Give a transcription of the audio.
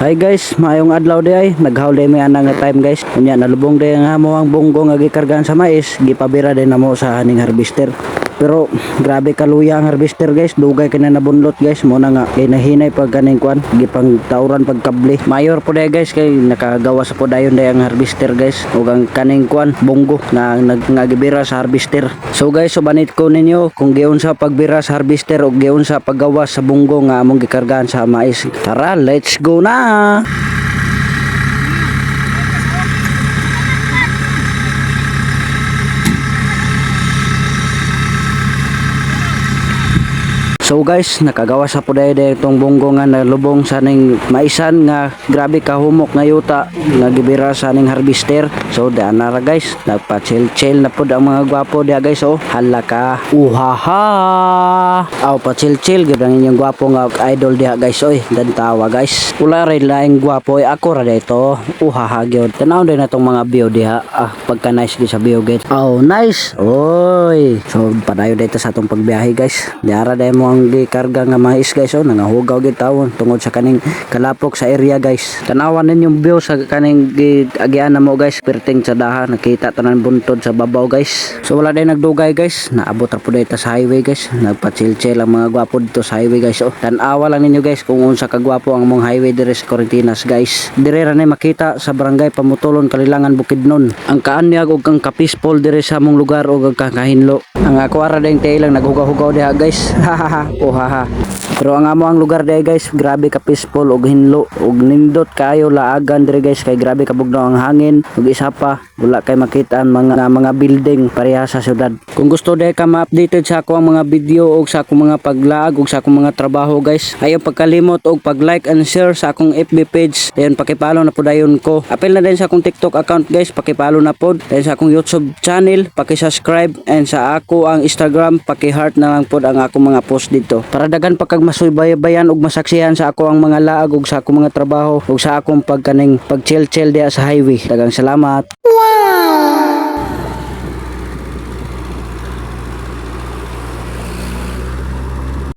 Hi guys, maayong adlaw di ay naghaul day may anang nga time guys. Unya nalubong day nga mo ang bunggo nga gikargahan sa mais, gipabira day namo sa haning harvester. Pero grabe kaluya ang harvester guys, dugay kay na nabunlot guys, mo na nga kay nahinay pag kaning kwan, gipang tawran pag kable. Mayor po day guys kay nakagawa sa podayon day ang harvester guys, ug ang kaning kwan bunggo na nagibira sa harvester. So guys, subanit ko ninyo kung giun sa pagbira sa harvester ug giun sa paggawa sa bunggo nga among gikargahan sa mais. Tara, let's go na. So guys, nakagawa sa puday itong bunggo nga nalubong sa ning maisan nga grabe kahumok nga yuta nga gibira sa ning harvester. So daan na ra guys, nagpa-chill na pud ang mga gwapo dia guys. Oh, hala ka. Uhaha. Aw pa chill gyud ang inyong gwapo nga idol dia guys. Oy, dan tawa guys. Wala rin laing gwapo ako ra dito. Uhaha gyud. Tanaw din natong mga view diha. Pagka nice gyud sa view guys. Oh, nice. Oy. So padayon dito sa atong pagbiyahe guys. Diara dai mo ang gikarga nga mais guys. Oh, nangahugaw gid tawon tungod sa kaning kalapok sa area guys. Tanawan ninyong view sa kaning agian mo guys, perting sa daha, nakita tanan buntod sa babaw guys. So wala day nagdugay guys, naabot ra pud dito sa highway guys. Nagpa-chill ang mga gwapo dito sa highway guys. Oh, tanawa lang ninyo guys kung unsa ka gwapo ang mong highway dire sa Correntinas guys. Dire ra ni makita sa barangay Pamutulon, Kalilangan, Bukidnon. Ang kaanyag ug ang kapispol dire sa among lugar ug ang kahinlo. Ang ako ara ding tayo lang naghugaw-hugaw diha guys. Haha. Pero ang amo ang lugar day guys, grabe ka peaceful og hinlo og nindot kayo laagan dire guys, kay grabe ka bugnaw ang hangin ug isa pa wala kay makita ang mga building pareha sa syudad. Kung gusto day ka ma-updated sa ako ang mga video og sa akong mga paglaag ug sa akong mga trabaho guys, ayaw pagkalimot og pag-like and share sa akong FB page. Dayon pakipalo na pud dayon ko. Apil na din sa akong TikTok account guys, pakipalo na pod. Dayon sa akong YouTube channel, paki-subscribe, and sa ako ang Instagram, paki-heart na lang pod ang akong mga post dito. Para dagan pa kag masuybayan ug masaksihan sa ako ang mga laag ug sa akong mga trabaho ug sa akong pag-chill diha sa highway. Dagang salamat. Wow!